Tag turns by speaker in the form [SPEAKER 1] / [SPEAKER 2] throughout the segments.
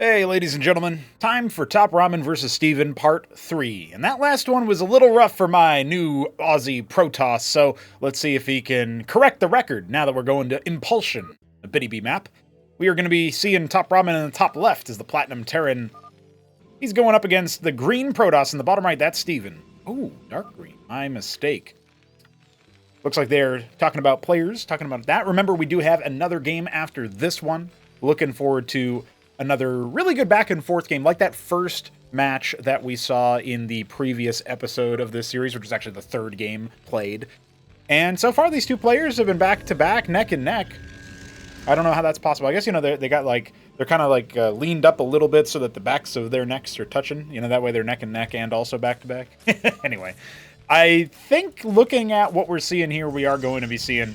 [SPEAKER 1] Hey, ladies and gentlemen, time for TopRamen vs. Steven Part 3. And that last one was a little rough for my new Aussie Protoss, so let's see if he can correct the record now that we're going to Impulsion, a Biddy B map. We are going to be seeing TopRamen in the top left as the Platinum Terran. He's going up against the green Protoss in the bottom right. That's Steven. Ooh, dark green. My mistake. Looks like they're talking about players, talking about that. Remember, we do have another game after this one. Looking forward to another really good back and forth game, like that first match that we saw in the previous episode of this series, which is actually the third game played. And so far, these two players have been back to back, neck and neck. I don't know how that's possible. I guess, you know, they got like, they're kind of like leaned up a little bit so that the backs of their necks are touching. You know, that way they're neck and neck and also back to back. Anyway, I think looking at what we're seeing here, we are going to be seeing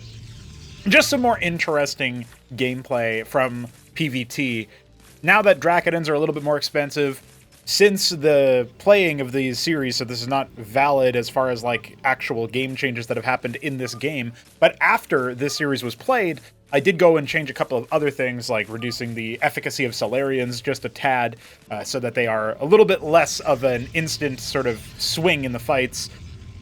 [SPEAKER 1] just some more interesting gameplay from PvT. Now that Dracodons are a little bit more expensive, since the playing of these series, so this is not valid as far as like actual game changes that have happened in this game, but after this series was played, I did go and change a couple of other things, like reducing the efficacy of Solarians just a tad, so that they are a little bit less of an instant sort of swing in the fights.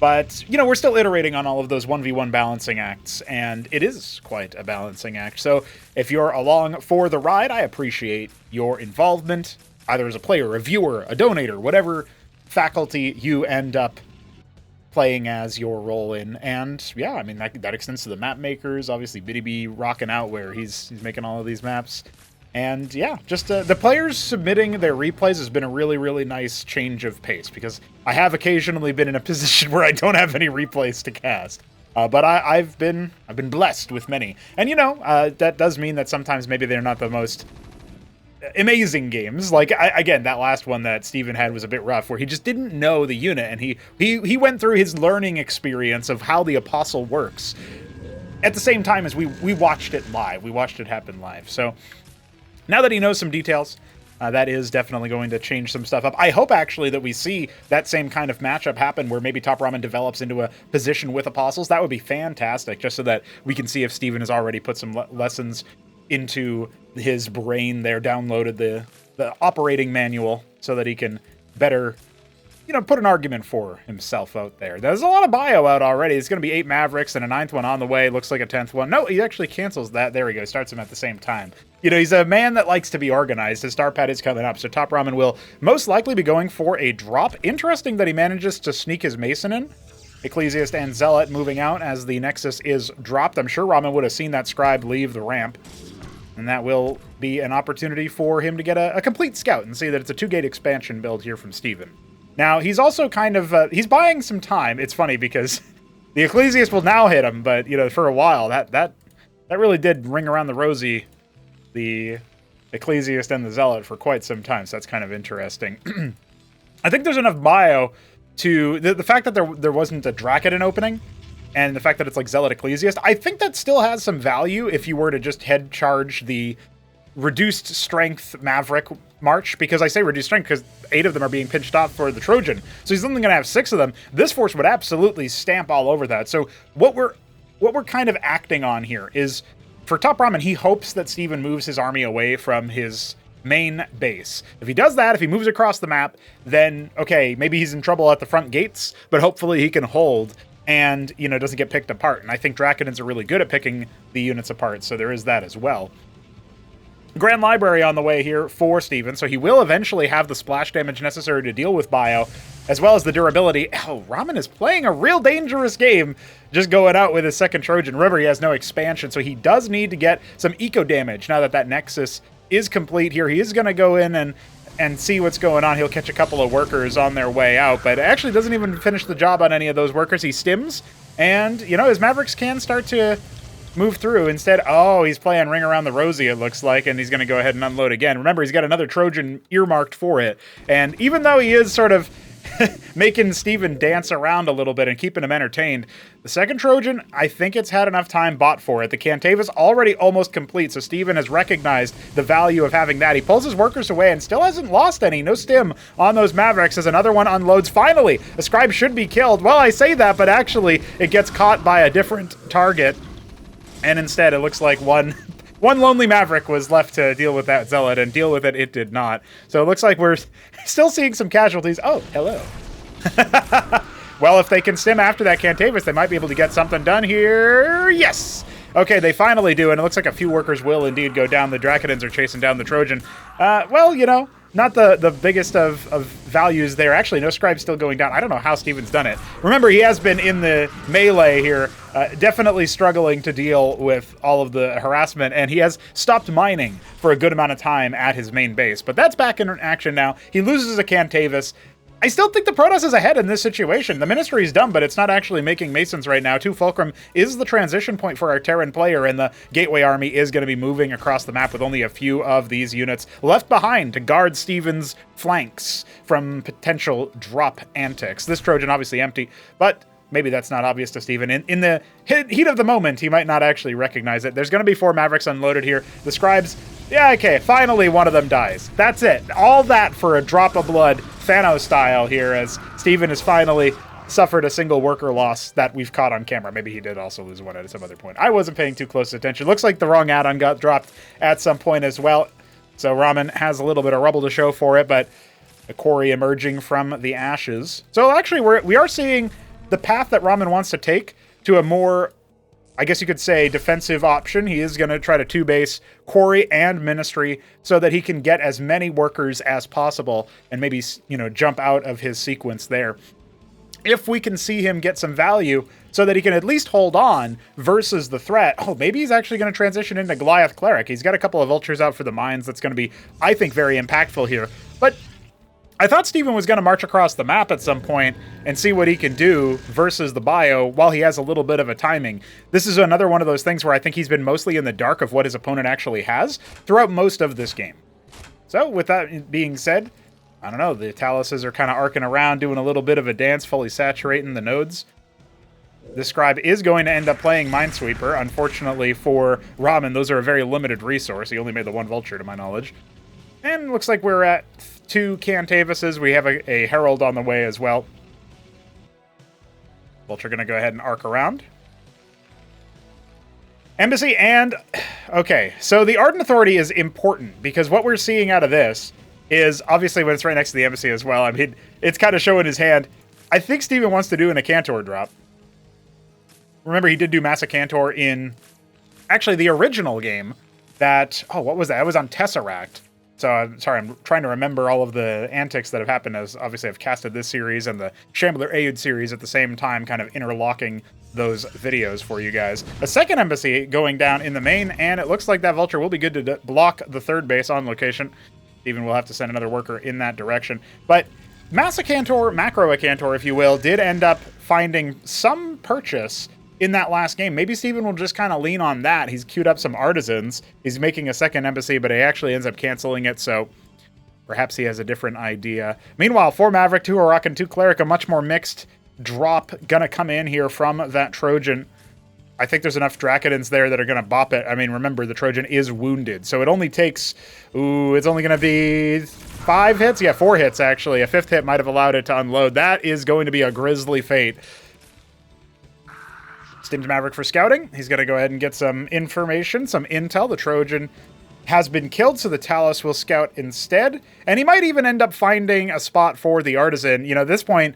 [SPEAKER 1] But, you know, we're still iterating on all of those 1v1 balancing acts, and it is quite a balancing act. So if you're along for the ride, I appreciate your involvement, either as a player, a viewer, a donator, whatever faculty you end up playing as your role in. And yeah, I mean, that extends to the map makers. Obviously, Biddy B rocking out where he's making all of these maps. And yeah, just the players submitting their replays has been a really, really nice change of pace, because I have occasionally been in a position where I don't have any replays to cast. But I've been blessed with many. And you know, that does mean that sometimes maybe they're not the most amazing games. Like, again, that last one that Steven had was a bit rough, where he just didn't know the unit, and he went through his learning experience of how the Apostle works at the same time as we watched it live. We watched it happen live. So now that he knows some details, that is definitely going to change some stuff up. I hope, actually, that we see that same kind of matchup happen where maybe TopRamen develops into a position with Apostles. That would be fantastic, just so that we can see if Steven has already put some lessons into his brain there, downloaded the operating manual so that he can better, you know, put an argument for himself out there. There's a lot of bio out already. It's going to be 8 Mavericks and a 9th one on the way. Looks like a 10th one. No, he actually cancels that. There we go. Starts them at the same time. You know, he's a man that likes to be organized. His star pad is coming up, so TopRamen will most likely be going for a drop. Interesting that he manages to sneak his Mason in. Ecclesiast and Zealot moving out as the Nexus is dropped. I'm sure Ramen would have seen that Scribe leave the ramp. And that will be an opportunity for him to get a complete scout and see that it's a 2-gate expansion build here from Steven. Now, he's also kind of, he's buying some time. It's funny because the Ecclesiast will now hit him, but, you know, for a while, that really did ring around the rosy, the Ecclesiast and the Zealot, for quite some time, so that's kind of interesting. I think there's enough bio to, the fact that there wasn't a Dracodon opening, and the fact that it's like Zealot Ecclesiast, I think that still has some value if you were to just head charge the reduced strength Maverick March, because I say reduced strength because 8 of them are being pinched off for the Trojan, so he's only going to have 6 of them. This force would absolutely stamp all over that. So what we're kind of acting on here is, for TopRamen, he hopes that Steven moves his army away from his main base. If he does that, if he moves across the map, then okay, maybe he's in trouble at the front gates, but hopefully he can hold and, you know, doesn't get picked apart. And I think Dracodons are really good at picking the units apart, so there is that as well. Grand Library on the way here for Steven, so he will eventually have the splash damage necessary to deal with bio, as well as the durability. Oh, Ramen is playing a real dangerous game, just going out with his second Trojan. Remember, he has no expansion, so he does need to get some eco damage now that that Nexus is complete here. He is going to go in and see what's going on. He'll catch a couple of workers on their way out, but actually doesn't even finish the job on any of those workers. He stims, and, you know, his Mavericks can start to move through. Instead, oh, he's playing Ring Around the Rosie, it looks like, and he's going to go ahead and unload again. Remember, he's got another Trojan earmarked for it, and even though he is sort of making Steven dance around a little bit and keeping him entertained, the second Trojan, I think it's had enough time bought for it. The Cantave's already almost complete, so Steven has recognized the value of having that. He pulls his workers away and still hasn't lost any. No stim on those Mavericks as another one unloads. Finally, the Scribe should be killed. Well, I say that, but actually it gets caught by a different target. And instead, it looks like one one lonely Maverick was left to deal with that Zealot, and deal with it did not. So it looks like we're still seeing some casualties. Oh, hello. Well, if they can stim after that Cantavis, they might be able to get something done here. Yes! Okay, they finally do, and it looks like a few workers will indeed go down. The Dracodons are chasing down the Trojan. Well, you know, not the biggest of values there. Actually, no Scribe's still going down. I don't know how Steven's done it. Remember, he has been in the melee here, definitely struggling to deal with all of the harassment, and he has stopped mining for a good amount of time at his main base. But that's back in action now. He loses a Cantavis. I still think the Protoss is ahead in this situation. The Ministry's dumb, but it's not actually making Masons right now. 2 Fulcrum is the transition point for our Terran player, and the Gateway Army is going to be moving across the map with only a few of these units left behind to guard Steven's flanks from potential drop antics. This Trojan obviously empty, but maybe that's not obvious to Steven. In the heat of the moment, he might not actually recognize it. There's going to be 4 Mavericks unloaded here. The Scribes, yeah, okay, finally one of them dies. That's it. All that for a drop of blood, Thanos style here, as Steven has finally suffered a single worker loss that we've caught on camera. Maybe he did also lose one at some other point. I wasn't paying too close attention. Looks like the wrong add-on got dropped at some point as well. So Ramen has a little bit of rubble to show for it, but a quarry emerging from the ashes. So actually, we are seeing the path that Ramen wants to take to a more, I guess you could say, defensive option. He is going to try to 2-base Quarry and Ministry so that he can get as many workers as possible and maybe, you know, jump out of his sequence there. If we can see him get some value so that he can at least hold on versus the threat. Oh, maybe he's actually going to transition into Goliath Cleric. He's got a couple of vultures out for the mines. That's going to be, I think, very impactful here. But I thought Steven was going to march across the map at some point and see what he can do versus the bio while he has a little bit of a timing. This is another one of those things where I think he's been mostly in the dark of what his opponent actually has throughout most of this game. So with that being said, I don't know, the Taluses are kind of arcing around, doing a little bit of a dance, fully saturating the nodes. The Scribe is going to end up playing Minesweeper. Unfortunately for Ramen, those are a very limited resource. He only made the 1 Vulture to my knowledge. And looks like we're at 2 Cantavises. We have a Herald on the way as well. Vulture going to go ahead and arc around. Embassy and... Okay, so the Ardent Authority is important because what we're seeing out of this is, obviously when it's right next to the Embassy as well, I mean, it's kind of showing his hand. I think Steven wants to do an Acantor drop. Remember, he did do Massacantor in, actually, the original game that... Oh, what was that? It was on Tesseract. So, I'm sorry, I'm trying to remember all of the antics that have happened as, obviously, I've casted this series and the Shambler Aeud series at the same time, kind of interlocking those videos for you guys. A second Embassy going down in the main, and it looks like that Vulture will be good to block the 3rd base on location. Even we'll have to send another worker in that direction. But Massacantor, Macro Acantor, if you will, did end up finding some purchase in that last game. Maybe Steven will just kind of lean on that. He's queued up some Artisans. He's making a second Embassy, but he actually ends up canceling it, so perhaps he has a different idea. Meanwhile, 4 Maverick, 2 Heroic, and 2 Cleric, a much more mixed drop gonna come in here from that Trojan. I think there's enough Dracodons there that are gonna bop it. I mean, remember, the Trojan is wounded, so it only takes... Ooh, it's only gonna be 5 hits? Yeah, 4 hits, actually. A 5th hit might have allowed it to unload. That is going to be a grisly fate. Steamed Maverick for scouting. He's going to go ahead and get some information, some intel. The Trojan has been killed, so the Talus will scout instead. And he might even end up finding a spot for the Artisan. You know, at this point,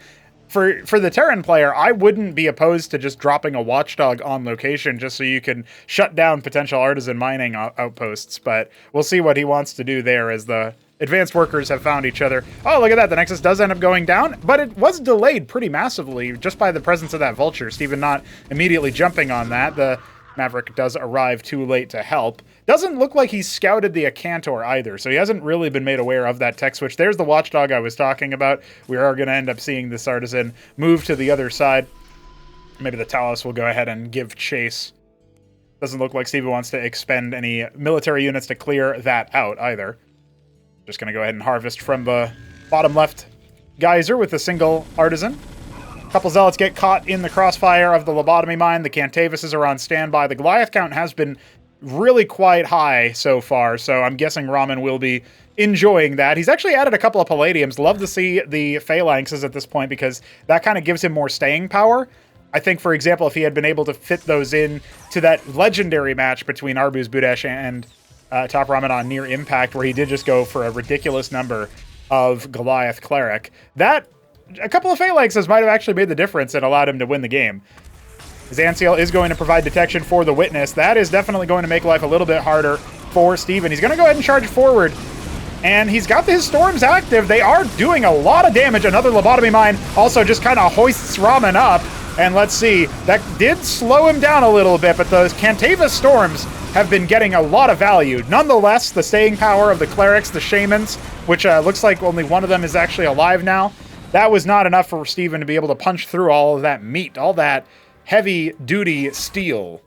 [SPEAKER 1] for the Terran player, I wouldn't be opposed to just dropping a Watchdog on location just so you can shut down potential Artisan mining outposts. But we'll see what he wants to do there as the advanced workers have found each other. Oh, look at that. The Nexus does end up going down, but it was delayed pretty massively just by the presence of that Vulture. Steven not immediately jumping on that. The Maverick does arrive too late to help. Doesn't look like he's scouted the Acantor either, so he hasn't really been made aware of that tech switch. There's the Watchdog I was talking about. We are going to end up seeing this Artisan move to the other side. Maybe the Talus will go ahead and give chase. Doesn't look like Steven wants to expend any military units to clear that out either. Just going to go ahead and harvest from the bottom left geyser with a single Artisan. A couple Zealots get caught in the crossfire of the lobotomy mine. The Cantavises are on standby. The Goliath count has been really quite high so far, so I'm guessing Ramen will be enjoying that. He's actually added a couple of Palladiums. Love to see the Phalanxes at this point because that kind of gives him more staying power. I think, for example, if he had been able to fit those in to that legendary match between Arbuz Budesh and TopRamen on Near Impact, where he did just go for a ridiculous number of Goliath Cleric, that a couple of phalanxes might have actually made the difference and allowed him to win the game. Zantiel is going to provide detection for the Witness. That is definitely going to make life a little bit harder for Steven. He's going to go ahead and charge forward, and he's got his Storms active. They are doing a lot of damage. Another Lobotomy Mine also just kind of hoists Ramen up, and let's see, that did slow him down a little bit, but those Cantava Storms have been getting a lot of value. Nonetheless, the staying power of the Clerics, the Shamans, which looks like only one of them is actually alive now, that was not enough for Steven to be able to punch through all of that meat, all that heavy-duty steel.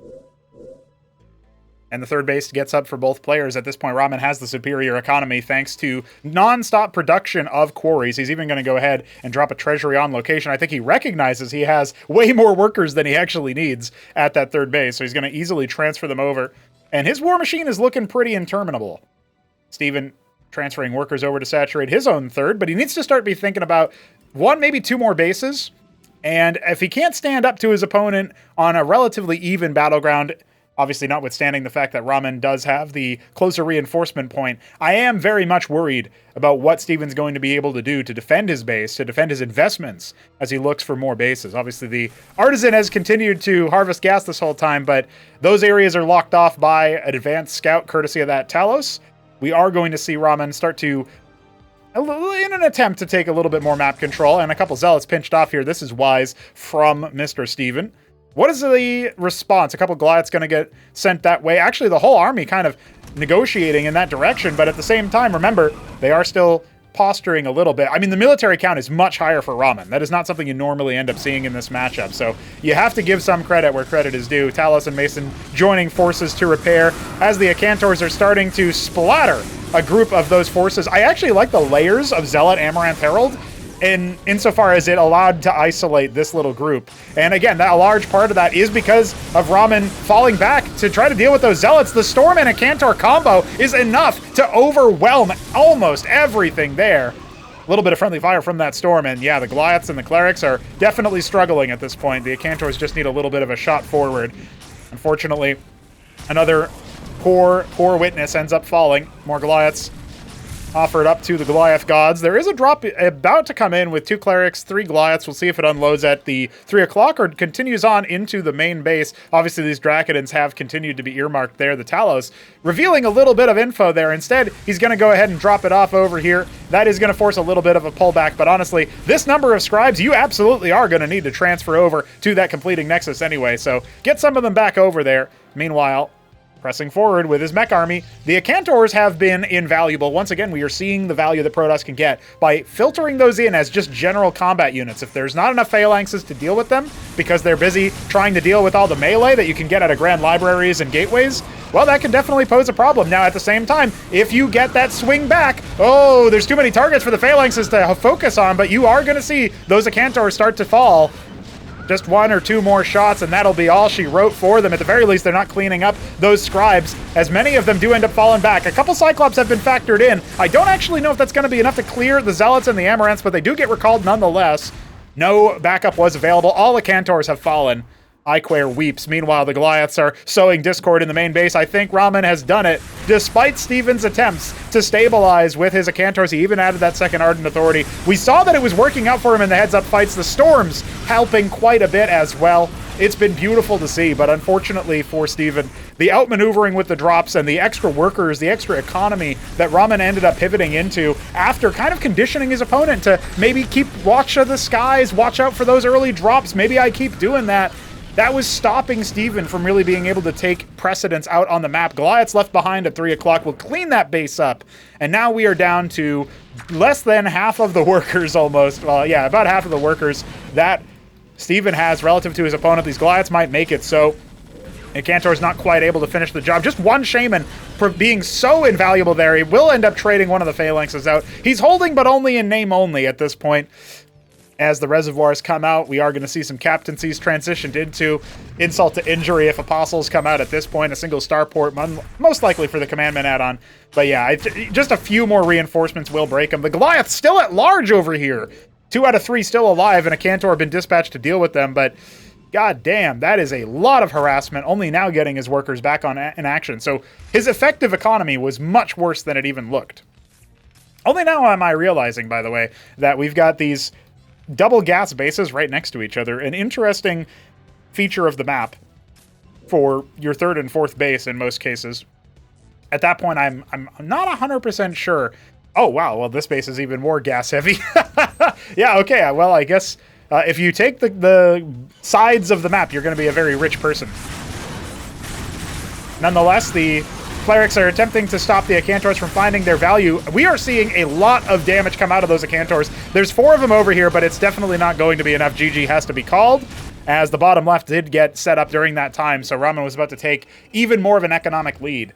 [SPEAKER 1] And the third base gets up for both players. At this point, Ramen has the superior economy thanks to non-stop production of quarries. He's even going to go ahead and drop a treasury on location. I think he recognizes he has way more workers than he actually needs at that third base, so he's going to easily transfer them over. And his war machine is looking pretty interminable. Steven transferring workers over to saturate his own third, but he needs to start be thinking about one, maybe two more bases. And if he can't stand up to his opponent on a relatively even battleground, obviously notwithstanding the fact that Ramen does have the closer reinforcement point, I am very much worried about what Steven's going to be able to do to defend his base, to defend his investments as he looks for more bases. Obviously, the Artisan has continued to harvest gas this whole time, but those areas are locked off by an advanced scout courtesy of that Talos. We are going to see Ramen start to, in an attempt to take a little bit more map control, and a couple Zealots pinched off here. This is wise from Mr. Steven. What is the response? A couple Goliaths going to get sent that way. Actually, the whole army kind of negotiating in that direction, but at the same time, remember, they are still posturing a little bit. I mean, the military count is much higher for Ramen. That is not something you normally end up seeing in this matchup, so you have to give some credit where credit is due. Talos and Mason joining forces to repair as the Acantors are starting to splatter a group of those forces. I actually like the layers of Zealot, Amaranth, Herald, insofar as it allowed to isolate this little group. And again, a large part of that is because of Ramen falling back to try to deal with those Zealots. The Storm and a Cantor combo is enough to overwhelm almost everything there. A little bit of friendly fire from that Storm, and yeah, the Goliaths and the Clerics are definitely struggling at this point. The Acantors just need a little bit of a shot forward. Unfortunately, another poor Witness ends up falling. More Goliaths offered up to the Goliath gods. There is a drop about to come in with 2 Clerics, 3 Goliaths. We'll see if it unloads at the 3 o'clock or continues on into the main base. Obviously, these Dracodons have continued to be earmarked there. The Talos revealing a little bit of info there. Instead, he's going to go ahead and drop it off over here. That is going to force a little bit of a pullback, but honestly, this number of scribes, you absolutely are going to need to transfer over to that completing Nexus anyway, so get some of them back over there. Meanwhile, pressing forward with his mech army, the Acantors have been invaluable. Once again, we are seeing the value that Protoss can get by filtering those in as just general combat units. If there's not enough phalanxes to deal with them because they're busy trying to deal with all the melee that you can get out of grand libraries and gateways, well, that can definitely pose a problem. Now, at the same time, if you get that swing back, oh, there's too many targets for the phalanxes to focus on, but you are going to see those Acantors start to fall. Just 1 or 2 more shots, and that'll be all she wrote for them. At the very least, they're not cleaning up those scribes, as many of them do end up falling back. A couple Cyclops have been factored in. I don't actually know if that's going to be enough to clear the Zealots and the Amaranths, but they do get recalled nonetheless. No backup was available. All the Cantors have fallen. Iquare weeps. Meanwhile, the Goliaths are sowing discord in the main base. I think Ramen has done it, despite Steven's attempts to stabilize with his Acantors. He even added that second Ardent Authority. We saw that it was working out for him in the heads-up fights. The Storms helping quite a bit as well. It's been beautiful to see, but unfortunately for Steven, the outmaneuvering with the drops and the extra workers, the extra economy that Ramen ended up pivoting into after kind of conditioning his opponent to maybe keep watch of the skies, watch out for those early drops, maybe I keep doing that. That was stopping Steven from really being able to take precedence out on the map. Goliaths left behind at 3 o'clock will clean that base up. And now we are down to less than half of the workers almost. Well, yeah, about half of the workers that Steven has relative to his opponent. These Goliaths might make it, so Cantor's not quite able to finish the job. Just one Shaman for being so invaluable there. He will end up trading one of the phalanxes out. He's holding, but only in name only at this point. As the reservoirs come out, we are going to see some captaincies transitioned into insult to injury if apostles come out at this point. A single starport, most likely for the commandment add-on. But yeah, just a few more reinforcements will break them. The Goliath's still at large over here. 2 out of 3 still alive, and a Cantor have been dispatched to deal with them, but God damn, that is a lot of harassment, only now getting his workers back in action. So his effective economy was much worse than it even looked. Only now am I realizing, by the way, that we've got these double gas bases right next to each other. An interesting feature of the map for your third and fourth base in most cases. At that point, I'm not 100% sure. Oh, wow, well, this base is even more gas heavy. Yeah, okay, well, I guess if you take the sides of the map, you're going to be a very rich person. Nonetheless, the clerics are attempting to stop the Acantors from finding their value. We are seeing a lot of damage come out of those Acantors. There's 4 of them over here, but it's definitely not going to be enough. GG has to be called, as the bottom left did get set up during that time, so Ramen was about to take even more of an economic lead.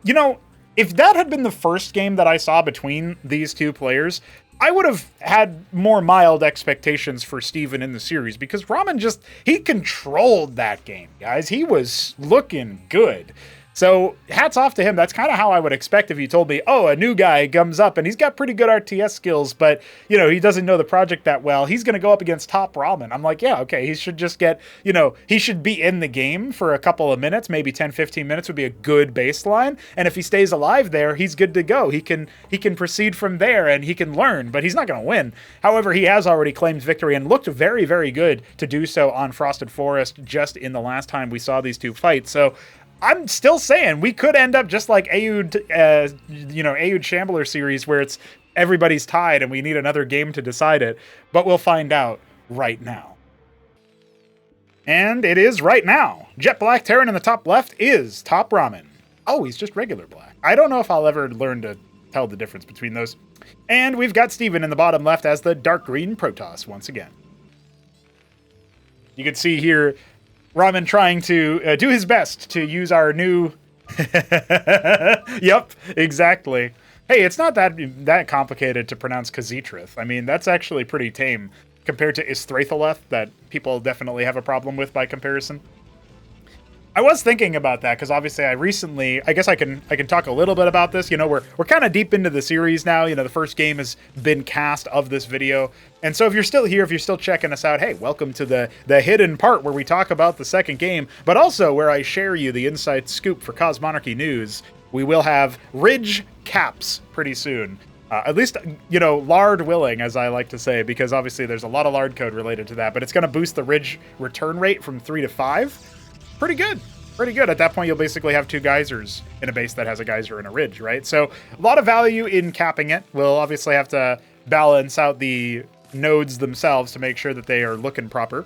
[SPEAKER 1] You know, if that had been the first game that I saw between these two players, I would have had more mild expectations for Steven in the series, because Ramen he controlled that game, guys. He was looking good. So hats off to him. That's kind of how I would expect if you told me, oh, a new guy comes up and he's got pretty good RTS skills, but, you know, he doesn't know the project that well. He's going to go up against TopRamen. I'm like, yeah, okay, he should just get, you know, he should be in the game for a couple of minutes, maybe 10, 15 minutes would be a good baseline. And if he stays alive there, he's good to go. He can proceed from there and he can learn, but he's not going to win. However, he has already claimed victory and looked very, very good to do so on Frosted Forest just in the last time we saw these two fight. So I'm still saying we could end up just like Aoud, Aoud Shambler series, where it's everybody's tied and we need another game to decide it. But we'll find out right now. And it is right now. Jet Black Terran in the top left is TopRamen. Oh, he's just regular black. I don't know if I'll ever learn to tell the difference between those. And we've got Steven in the bottom left as the dark green Protoss once again. You can see here Ramen trying to do his best to use our new... Yep, exactly. Hey, it's not that complicated to pronounce Khaz'trith. I mean, that's actually pretty tame compared to Istrathaleth that people definitely have a problem with by comparison. I was thinking about that because obviously I guess I can talk a little bit about this. You know, we're kind of deep into the series now. You know, the first game has been cast of this video. And so if you're still here, if you're still checking us out, hey, welcome to the hidden part where we talk about the second game, but also where I share you the inside scoop for Cosmonarchy news. We will have Ridge caps pretty soon. At least, you know, lard willing, as I like to say, because obviously there's a lot of lard code related to that, but it's going to boost the Ridge return rate from 3 to 5. Pretty good. Pretty good. At that point, you'll basically have 2 geysers in a base that has a geyser and a ridge, right? So a lot of value in capping it. We'll obviously have to balance out the nodes themselves to make sure that they are looking proper.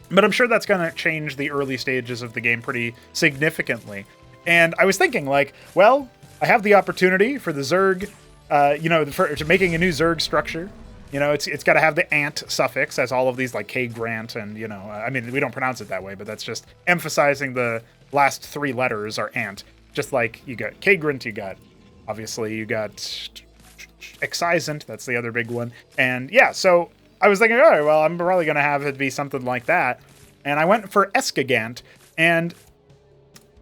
[SPEAKER 1] But I'm sure that's going to change the early stages of the game pretty significantly. And I was thinking, like, well, I have the opportunity for the Zerg, for making a new Zerg structure. You know, it's got to have the ant suffix, as all of these, like K-Grant, and, you know, I mean, we don't pronounce it that way, but that's just emphasizing the last 3 letters are ant. Just like you got K-Grant, obviously, you got Excisant, that's the other big one. And yeah, so I was thinking, all right, well, I'm probably going to have it be something like that. And I went for Eskagant, and,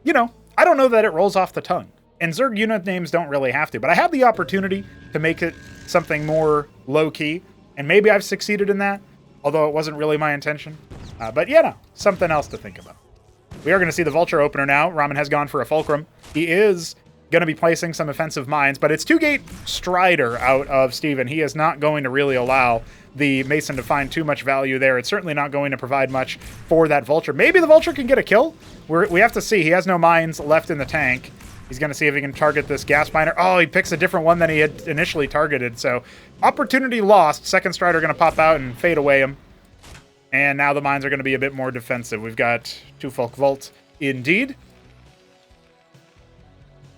[SPEAKER 1] you know, I don't know that it rolls off the tongue. And Zerg unit names don't really have to, but I had the opportunity to make it something more low-key, and maybe I've succeeded in that, although it wasn't really my intention. But yeah, no, something else to think about. We are going to see the Vulture opener now. Ramen has gone for a Fulcrum. He is going to be placing some offensive mines, but it's 2-gate Strider out of Steven. He is not going to really allow the Mason to find too much value there. It's certainly not going to provide much for that Vulture. Maybe the Vulture can get a kill. We have to see. He has no mines left in the tank. He's going to see if he can target this gas miner. Oh, he picks a different one than he had initially targeted. So, opportunity lost. Second Strider going to pop out and fade away him. And now the mines are going to be a bit more defensive. We've got 2 Folk Vault indeed.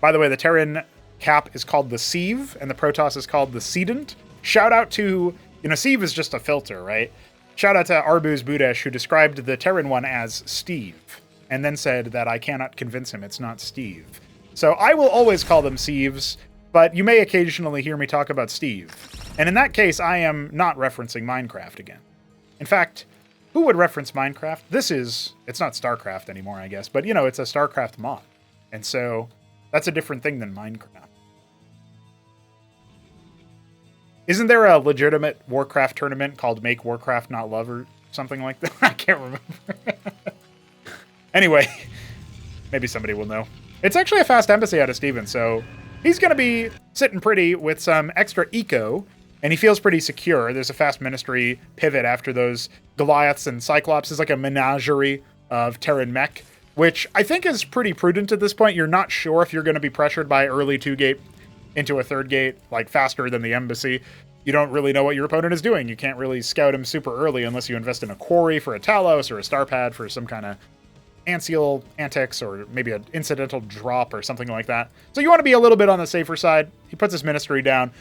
[SPEAKER 1] By the way, the Terran cap is called the Sieve, and the Protoss is called the Sedent. Shout out to, Sieve is just a filter, right? Shout out to Arbuz Budesh, who described the Terran one as Steve, and then said that I cannot convince him it's not Steve. So I will always call them Sieves, but you may occasionally hear me talk about Steve. And in that case, I am not referencing Minecraft again. In fact, who would reference Minecraft? It's not Starcraft anymore, I guess, but, it's a Starcraft mod. And so that's a different thing than Minecraft. Isn't there a legitimate Warcraft tournament called Make Warcraft Not Love or something like that? I can't remember. Anyway, maybe somebody will know. It's actually a fast embassy out of Steven, so he's going to be sitting pretty with some extra eco, and he feels pretty secure. There's a fast ministry pivot after those Goliaths and Cyclops. It's like a menagerie of Terran mech, which I think is pretty prudent at this point. You're not sure if you're going to be pressured by early 2-gate into a 3rd gate, like faster than the embassy. You don't really know what your opponent is doing. You can't really scout him super early unless you invest in a quarry for a Talos or a star pad for some kind of Ancial antics or maybe an incidental drop or something like that. So you want to be a little bit on the safer side. He puts his ministry down.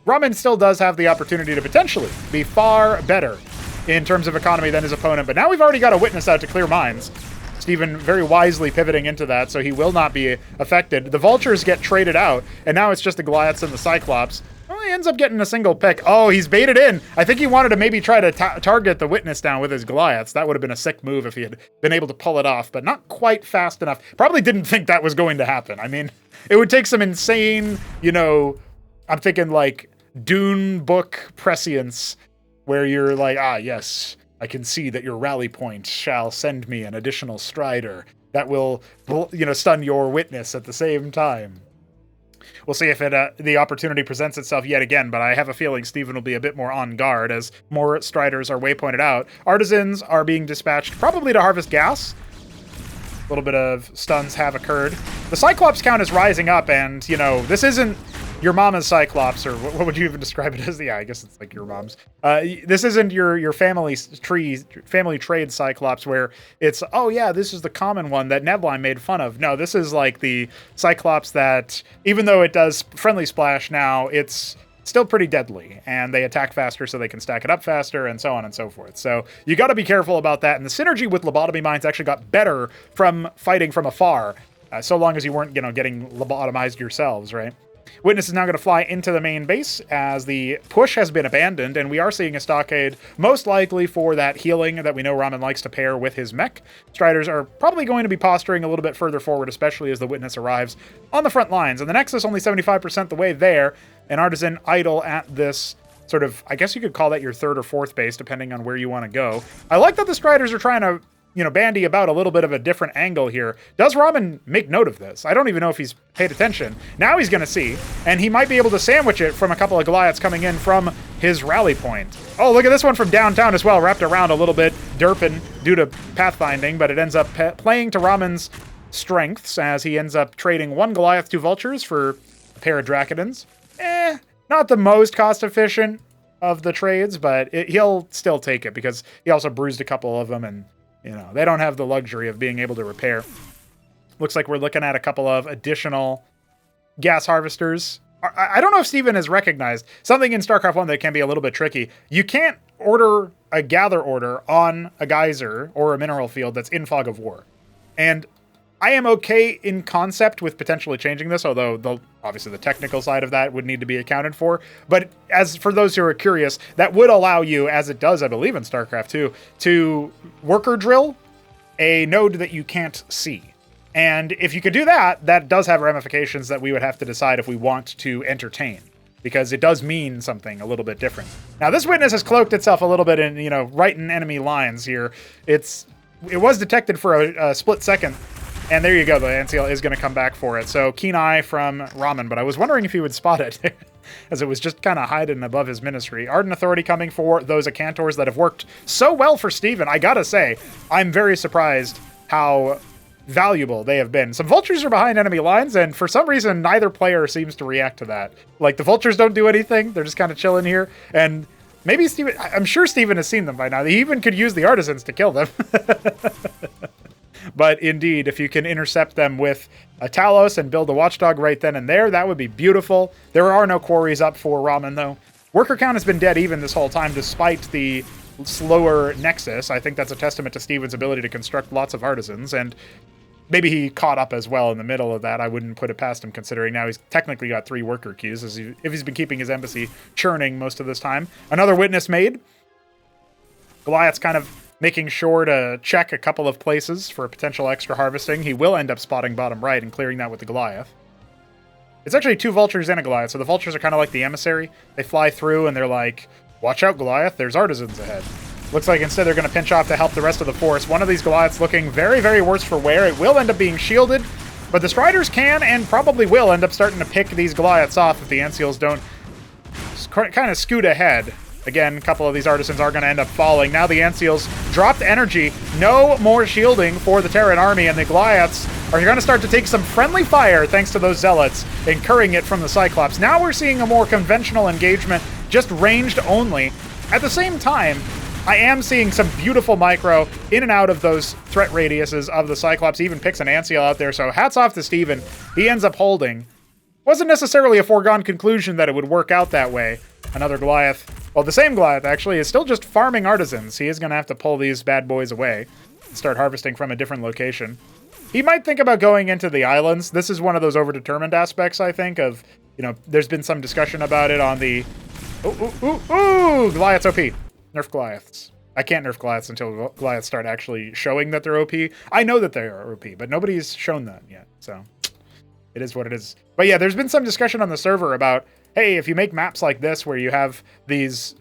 [SPEAKER 1] Ramen still does have the opportunity to potentially be far better in terms of economy than his opponent, but now we've already got a witness out to clear mines. Steven very wisely pivoting into that, so he will not be affected. The vultures get traded out, and now it's just the Goliaths and the Cyclops. Well, he ends up getting a single pick. Oh, he's baited in. I think he wanted to maybe try to target the witness down with his Goliaths. That would have been a sick move if he had been able to pull it off, but not quite fast enough. Probably didn't think that was going to happen. I mean, it would take some insane, I'm thinking like Dune book prescience where you're like, yes, I can see that your rally point shall send me an additional strider that will, stun your witness at the same time. We'll see if the opportunity presents itself yet again, but I have a feeling Steven will be a bit more on guard as more striders are waypointed out. Artisans are being dispatched probably to harvest gas. A little bit of stuns have occurred. The Cyclops count is rising up, and, this isn't your mama's Cyclops, or what would you even describe it as? Yeah, I guess it's like your mom's. This isn't your family trade Cyclops where it's, oh yeah, this is the common one that Nebline made fun of. No, this is like the Cyclops that, even though it does friendly splash now, it's still pretty deadly, and they attack faster so they can stack it up faster, and so on and so forth. So you got to be careful about that, and the synergy with lobotomy mines actually got better from fighting from afar, so long as you weren't, getting lobotomized yourselves, right? Witness is now going to fly into the main base as the push has been abandoned, and we are seeing a stockade, most likely for that healing that we know Ramen likes to pair with his mech. Striders are probably going to be posturing a little bit further forward, especially as the Witness arrives on the front lines. And the Nexus only 75% the way there, and Artisan idle at this sort of, I guess you could call that your 3rd or 4th base, depending on where you want to go. I like that the Striders are trying to bandy about a little bit of a different angle here. Does Ramen make note of this? I don't even know if he's paid attention. Now he's going to see, and he might be able to sandwich it from a couple of Goliaths coming in from his rally point. Oh, look at this one from downtown as well, wrapped around a little bit, derping due to pathfinding, but it ends up playing to Ramen's strengths as he ends up trading 1 Goliath, 2 Vultures for a pair of Dracodons. Not the most cost-efficient of the trades, but he'll still take it because he also bruised a couple of them, and they don't have the luxury of being able to repair. Looks like we're looking at a couple of additional gas harvesters. I don't know if Steven has recognized something in StarCraft 1 that can be a little bit tricky. You can't order a gather order on a geyser or a mineral field that's in Fog of War. And I am okay in concept with potentially changing this, although obviously the technical side of that would need to be accounted for. But as for those who are curious, that would allow you, as it does, I believe, in StarCraft 2, to worker drill a node that you can't see. And if you could do that, that does have ramifications that we would have to decide if we want to entertain, because it does mean something a little bit different. Now, this Witness has cloaked itself a little bit in, right in enemy lines here. It was detected for a split second. And there you go, the NCL is going to come back for it. So, keen eye from Ramen, but I was wondering if he would spot it, as it was just kind of hiding above his ministry. Ardent Authority coming for those Acantors that have worked so well for Steven. I gotta say, I'm very surprised how valuable they have been. Some Vultures are behind enemy lines, and for some reason, neither player seems to react to that. Like, the Vultures don't do anything, they're just kind of chilling here, and maybe Steven, I'm sure Steven has seen them by now. He even could use the Artisans to kill them. But indeed, if you can intercept them with a Talos and build a Watchdog right then and there, that would be beautiful. There are no quarries up for Ramen, though. Worker count has been dead even this whole time, despite the slower Nexus. I think that's a testament to Steven's ability to construct lots of Artisans, and maybe he caught up as well in the middle of that. I wouldn't put it past him, considering now he's technically got 3 worker queues, if he's been keeping his embassy churning most of this time. Another Witness made. Goliath's kind of making sure to check a couple of places for potential extra harvesting. He will end up spotting bottom right and clearing that with the Goliath. It's actually 2 Vultures and a Goliath, so the Vultures are kind of like the emissary. They fly through and they're like, watch out, Goliath, there's Artisans ahead. Looks like instead they're going to pinch off to help the rest of the force. One of these Goliaths looking very, very worse for wear. It will end up being shielded, but the Striders can and probably will end up starting to pick these Goliaths off if the Ancials don't kind of scoot ahead. Again, a couple of these Artisans are going to end up falling. Now the Ancials dropped energy. No more shielding for the Terran army, and the Goliaths are going to start to take some friendly fire thanks to those Zealots, incurring it from the Cyclops. Now we're seeing a more conventional engagement, just ranged only. At the same time, I am seeing some beautiful micro in and out of those threat radiuses of the Cyclops. He even picks an Ancial out there, so hats off to Steven. He ends up holding. Wasn't necessarily a foregone conclusion that it would work out that way. Another Goliath, well, the same Goliath, actually, is still just farming Artisans. He is going to have to pull these bad boys away and start harvesting from a different location. He might think about going into the islands. This is one of those overdetermined aspects, I think, of, there's been some discussion about it on the... Ooh, Goliaths OP. Nerf Goliaths. I can't nerf Goliaths until Goliaths start actually showing that they're OP. I know that they are OP, but nobody's shown that yet, so it is what it is. But yeah, there's been some discussion on the server about, hey, if you make maps like this where you have these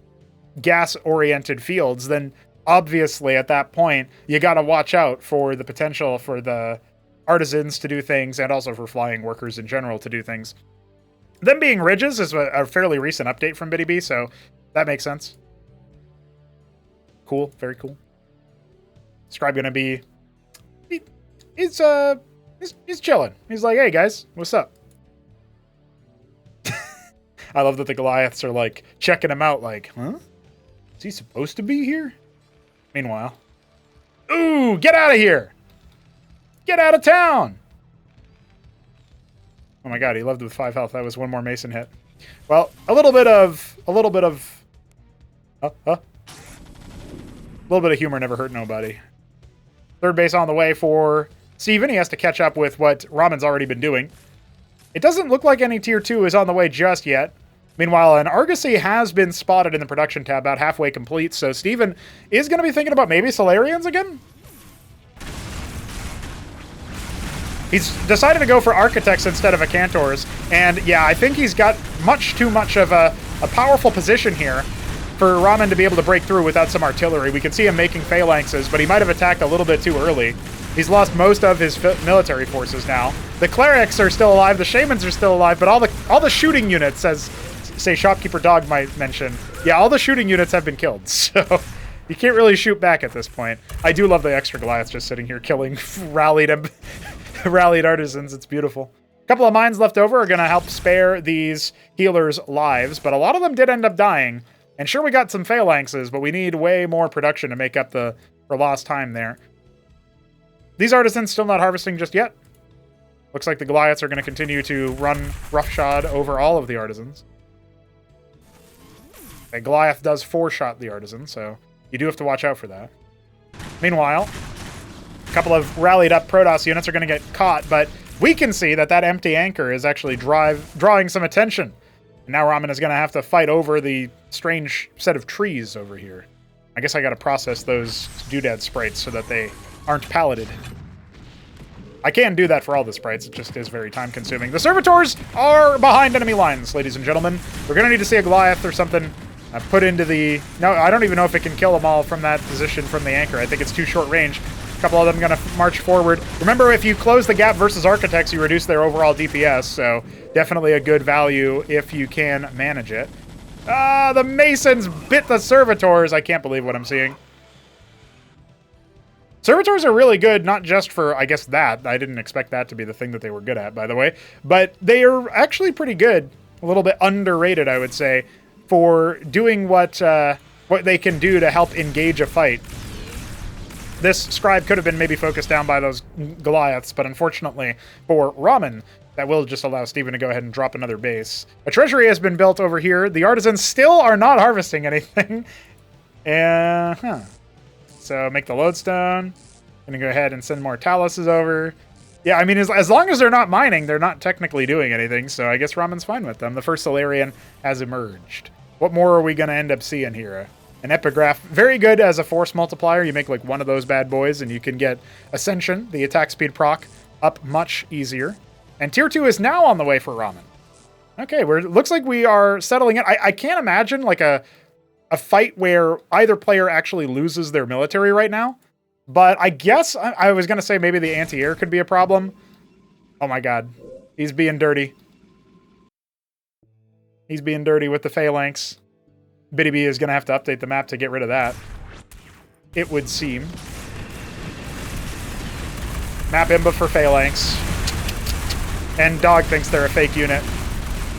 [SPEAKER 1] gas-oriented fields, then obviously at that point, you got to watch out for the potential for the Artisans to do things and also for flying workers in general to do things. Them being ridges is a fairly recent update from Biddy B, so that makes sense. Cool, very cool. Scribe gonna be... He's chilling. He's like, hey guys, what's up? I love that the Goliaths are like checking him out like, huh? Is he supposed to be here? Meanwhile, ooh, get out of here! Get out of town! Oh my god, he lived with 5 health. That was one more Mason hit. Well, a little bit of humor never hurt nobody. Third base on the way for Steven. He has to catch up with what Ramen's already been doing. It doesn't look like any tier 2 is on the way just yet. Meanwhile, an Argosy has been spotted in the production tab, about halfway complete, so Steven is going to be thinking about maybe Solarians again? He's decided to go for Architects instead of Acantors, and yeah, I think he's got much too much of a powerful position here for Ramen to be able to break through without some artillery. We can see him making phalanxes, but he might have attacked a little bit too early. He's lost most of his military forces now. The Clerics are still alive, the Shamans are still alive, but all the shooting units, as, say, Shopkeeper Dog might mention, yeah, all the shooting units have been killed, so you can't really shoot back at this point. I do love the extra Goliaths just sitting here killing rallied Artisans. It's beautiful. A couple of mines left over are going to help spare these healers' lives, but a lot of them did end up dying. And sure, we got some phalanxes, but we need way more production to make up for lost time there. These Artisans still not harvesting just yet. Looks like the Goliaths are going to continue to run roughshod over all of the Artisans. A Goliath does 4-shot the Artisan, so you do have to watch out for that. Meanwhile, a couple of rallied up Protoss units are going to get caught, but we can see that empty anchor is actually drawing some attention. And now Ramen is going to have to fight over the strange set of trees over here. I guess I got to process those doodad sprites so that they aren't palleted. I can do that for all the sprites, it just is very time-consuming. The Servitors are behind enemy lines, ladies and gentlemen. We're going to need to see a Goliath or something put into the... No, I don't even know if it can kill them all from that position from the anchor. I think it's too short range. A couple of them going to march forward. Remember, if you close the gap versus Architects, you reduce their overall DPS, so definitely a good value if you can manage it. The Masons bit the Servitors. I can't believe what I'm seeing. Servitors are really good, not just for, I guess, that. I didn't expect that to be the thing that they were good at, by the way. But they are actually pretty good. A little bit underrated, I would say, for doing what they can do to help engage a fight. This Scribe could have been maybe focused down by those Goliaths, but unfortunately for Ramen, that will just allow Steven to go ahead and drop another base. A treasury has been built over here. The Artisans still are not harvesting anything. So make the lodestone. Gonna go ahead and send more Taluses over. Yeah, I mean, as long as they're not mining, they're not technically doing anything, so I guess Ramen's fine with them. The first Solarian has emerged. What more are we gonna end up seeing here? An Epigraph, very good as a force multiplier. You make like one of those bad boys and you can get Ascension, the attack speed proc, up much easier. And tier 2 is now on the way for Ramen. Okay, looks like we are settling it. I can't imagine like a a fight where either player actually loses their military right now. But I guess I was going to say maybe the anti-air could be a problem. Oh my god. He's being dirty. He's being dirty with the phalanx. Bitty B is going to have to update the map to get rid of that. It would seem. Map imba for phalanx. And Dog thinks they're a fake unit.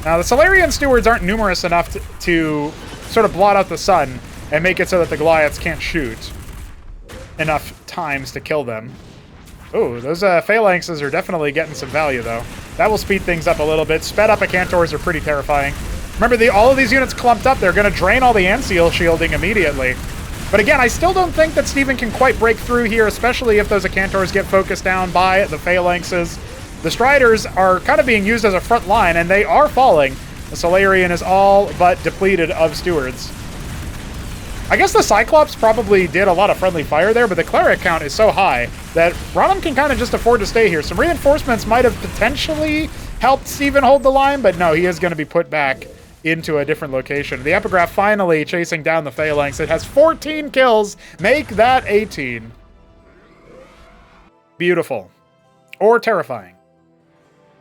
[SPEAKER 1] Now, the Solarian Stewards aren't numerous enough to sort of blot out the sun and make it so that the Goliaths can't shoot enough times to kill them. Ooh, those phalanxes are definitely getting some value, though. That will speed things up a little bit. Sped up Acantors are pretty terrifying. Remember, all of these units clumped up. They're going to drain all the Anseal shielding immediately. But again, I still don't think that Steven can quite break through here, especially if those Acantors get focused down by the phalanxes. The Striders are kind of being used as a front line, and they are falling. The Solarian is all but depleted of Stewards. I guess the Cyclops probably did a lot of friendly fire there, but the Cleric count is so high that Ramen can kind of just afford to stay here. Some reinforcements might have potentially helped Steven hold the line, but no, he is going to be put back into a different location. The Epigraph finally chasing down the Phalanx. It has 14 kills. Make that 18. Beautiful. Or terrifying.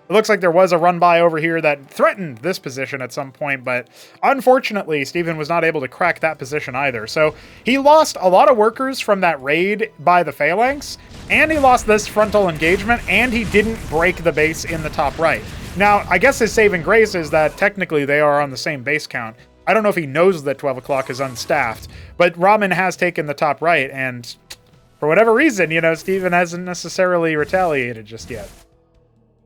[SPEAKER 1] It looks like there was a run-by over here that threatened this position at some point, but unfortunately, Steven was not able to crack that position either. So he lost a lot of workers from that raid by the Phalanx, and he lost this frontal engagement, and he didn't break the base in the top right. Now, I guess his saving grace is that technically they are on the same base count. I don't know if he knows that 12 o'clock is unstaffed, but Ramen has taken the top right, and for whatever reason, you know, Steven hasn't necessarily retaliated just yet.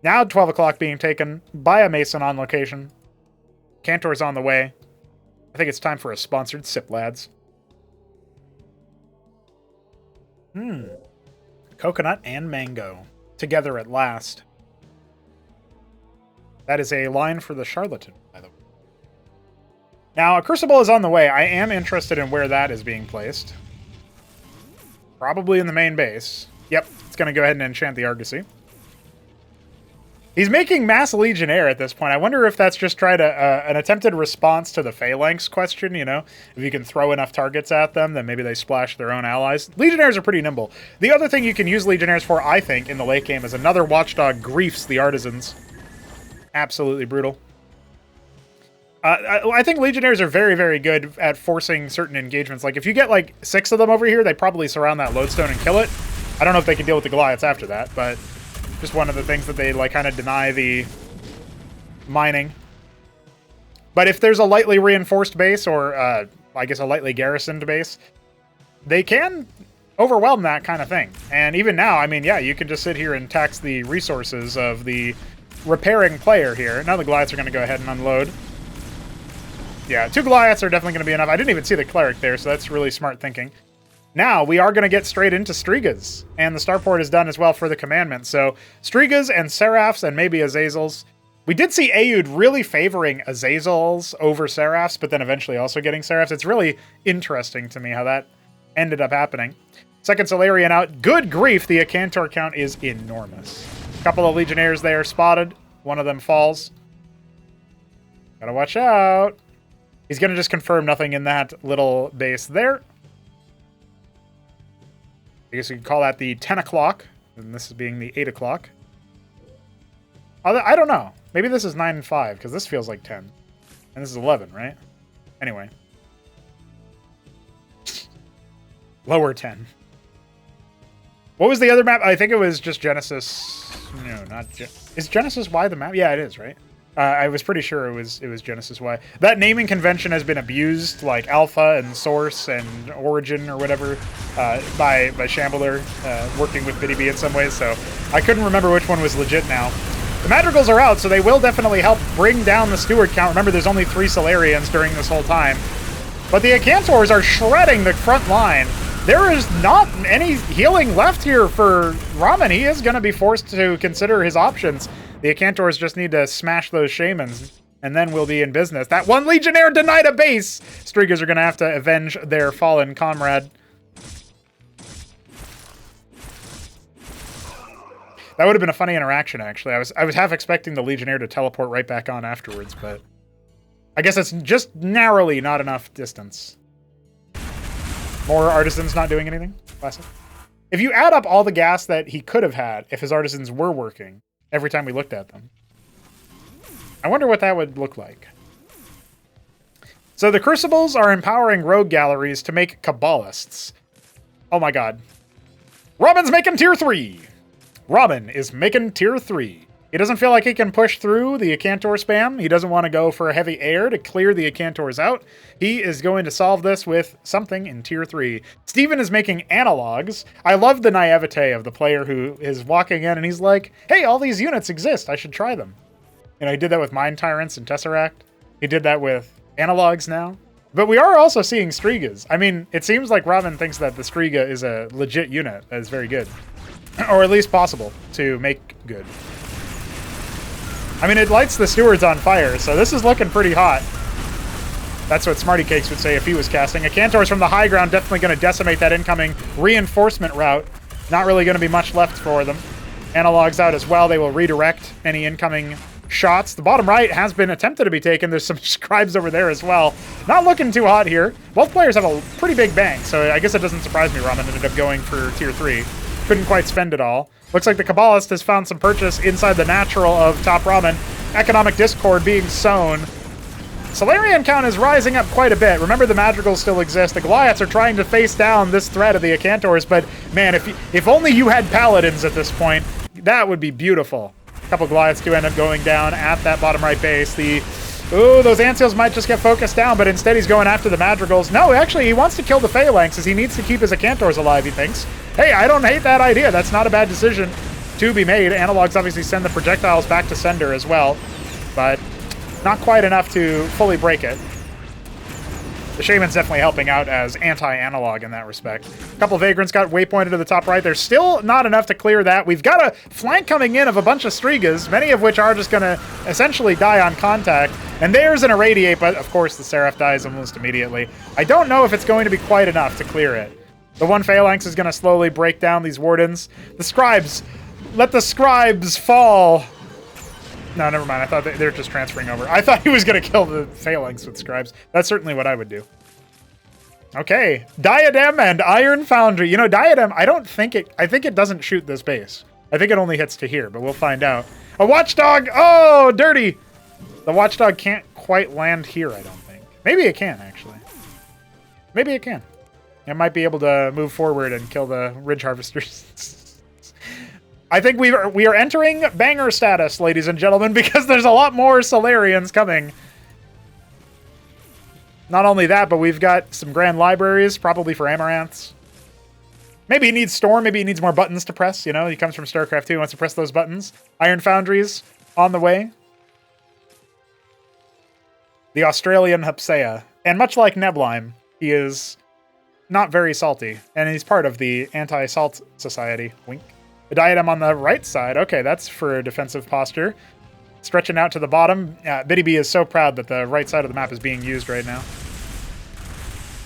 [SPEAKER 1] Now 12 o'clock being taken by a Mason on location. Cantor's on the way. I think it's time for a sponsored sip, lads. Coconut and mango. Together at last. That is a line for the charlatan, by the way. Now, a Crucible is on the way. I am interested in where that is being placed. Probably in the main base. Yep, it's going to go ahead and enchant the Argosy. He's making mass Legionnaire at this point. I wonder if that's just an attempted response to the Phalanx question, you know? If you can throw enough targets at them, then maybe they splash their own allies. Legionnaires are pretty nimble. The other thing you can use Legionnaires for, I think, in the late game is another Watchdog griefs the Artisans. Absolutely brutal. I think Legionnaires are very, very good at forcing certain engagements. Like, if you get, like, 6 of them over here, they probably surround that Lodestone and kill it. I don't know if they can deal with the Goliaths after that, but just one of the things that they, like, kind of deny the mining. But if there's a lightly reinforced base, or, I guess a lightly garrisoned base, they can overwhelm that kind of thing. And even now, I mean, yeah, you can just sit here and tax the resources of the repairing player here. Now the Goliaths are going to go ahead and unload. Yeah, 2 Goliaths are definitely going to be enough. I didn't even see the Cleric there, so that's really smart thinking. Now, we are going to get straight into Strigas, and the starport is done as well for the commandment. So, Strigas and Seraphs and maybe Azazels. We did see Aeud really favoring Azazels over Seraphs, but then eventually also getting Seraphs. It's really interesting to me how that ended up happening. Second Solarian out. Good grief, the Acantor count is enormous. A couple of Legionnaires there spotted. One of them falls. Gotta watch out. He's going to just confirm nothing in that little base there. I guess we could call that the 10 o'clock, and this is being the 8 o'clock. I don't know. Maybe this is 9 and 5, because this feels like 10. And this is 11, right? Anyway. Lower 10. What was the other map? I think it was just Genesis. No, not is Genesis Y the map? Yeah, it is, right? I was pretty sure it was Genesis Y. That naming convention has been abused, like Alpha and Source and Origin or whatever, by Shambler, working with Bitty B in some ways, so I couldn't remember which one was legit now. The Madrigals are out, so they will definitely help bring down the Steward count. Remember, there's only 3 Solarians during this whole time. But the Acantors are shredding the front line. There is not any healing left here for Ramen. He is going to be forced to consider his options. The Acantors just need to smash those Shamans, and then we'll be in business. That one Legionnaire denied a base! Strigas are going to have to avenge their fallen comrade. That would have been a funny interaction, actually. I was half expecting the Legionnaire to teleport right back on afterwards, but I guess it's just narrowly not enough distance. More artisans not doing anything. Classic. If you add up all the gas that he could have had if his artisans were working every time we looked at them, I wonder what that would look like. So the Crucibles are empowering rogue galleries to make Kabbalists. Oh my god. Ramen's making tier 3! Ramen is making tier 3. He doesn't feel like he can push through the Acantor spam. He doesn't want to go for a heavy air to clear the Acantors out. He is going to solve this with something in tier 3. Steven is making analogs. I love the naivete of the player who is walking in and he's like, hey, all these units exist. I should try them. You know, he did that with Mind Tyrants and Tesseract. He did that with analogs now. But we are also seeing Strigas. I mean, it seems like Ramen thinks that the Striga is a legit unit that is very good. Or at least possible to make good. I mean, it lights the stewards on fire, so this is looking pretty hot. That's what Smarty Cakes would say if he was casting. Acantors from the high ground definitely going to decimate that incoming reinforcement route. Not really going to be much left for them. Analogs out as well. They will redirect any incoming shots. The bottom right has been attempted to be taken. There's some scribes over there as well. Not looking too hot here. Both players have a pretty big bank, so I guess it doesn't surprise me Ramen ended up going for tier 3. Couldn't quite spend it all. Looks like the Kabbalist has found some purchase inside the natural of TopRamen. Economic discord being sown. Solarian count is rising up quite a bit. Remember, the Madrigals still exist. The Goliaths are trying to face down this threat of the Acantors, but man, if only you had Paladins at this point, that would be beautiful. A couple Goliaths do end up going down at that bottom right base. Ooh, those Ant-Seals might just get focused down, but instead he's going after the Madrigals. No, actually, he wants to kill the Phalanx as he needs to keep his Acantors alive, he thinks. Hey, I don't hate that idea. That's not a bad decision to be made. Analogs obviously send the projectiles back to sender as well, but not quite enough to fully break it. The Shaman's definitely helping out as anti-analog in that respect. A couple Vagrants got waypointed to the top right. There's still not enough to clear that. We've got a flank coming in of a bunch of Strigas, many of which are just going to essentially die on contact. And there's an Irradiate, but of course the Seraph dies almost immediately. I don't know if it's going to be quite enough to clear it. The one Phalanx is going to slowly break down these Wardens. The Scribes, let the Scribes fall. No, never mind. I thought they're just transferring over. I thought he was going to kill the Phalanx with Scribes. That's certainly what I would do. Okay. Diadem and Iron Foundry. You know, Diadem, I think it doesn't shoot this base. I think it only hits to here, but we'll find out. A Watchdog! Oh, dirty! The Watchdog can't quite land here, I don't think. Maybe it can, actually. Maybe it can. It might be able to move forward and kill the Ridge Harvesters. I think we are entering banger status, ladies and gentlemen, because there's a lot more Solarians coming. Not only that, but we've got some Grand Libraries, probably for Amaranths. Maybe he needs Storm, maybe he needs more buttons to press, you know? He comes from Starcraft 2, wants to press those buttons. Iron Foundries on the way. The Australian Hapsea. And much like Neblime, he is not very salty, and he's part of the Anti-Salt Society. Wink. The Diadem on the right side. Okay, that's for defensive posture. Stretching out to the bottom. Biddy B is so proud that the right side of the map is being used right now.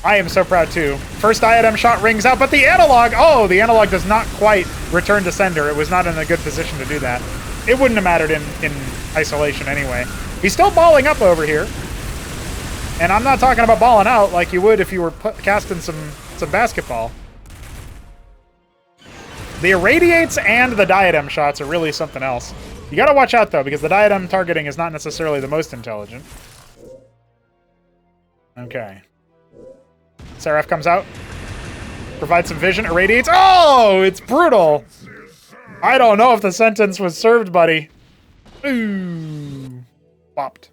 [SPEAKER 1] I am so proud too. First Diadem shot rings out, but the Analog... Oh, the Analog does not quite return to sender. It was not in a good position to do that. It wouldn't have mattered in isolation anyway. He's still balling up over here. And I'm not talking about balling out like you would if you were casting some basketball. The Irradiates and the Diadem shots are really something else. You gotta watch out, though, because the Diadem targeting is not necessarily the most intelligent. Okay. Seraph comes out. Provides some vision. Irradiates. Oh, it's brutal. I don't know if the sentence was served, buddy. Ooh. Popped.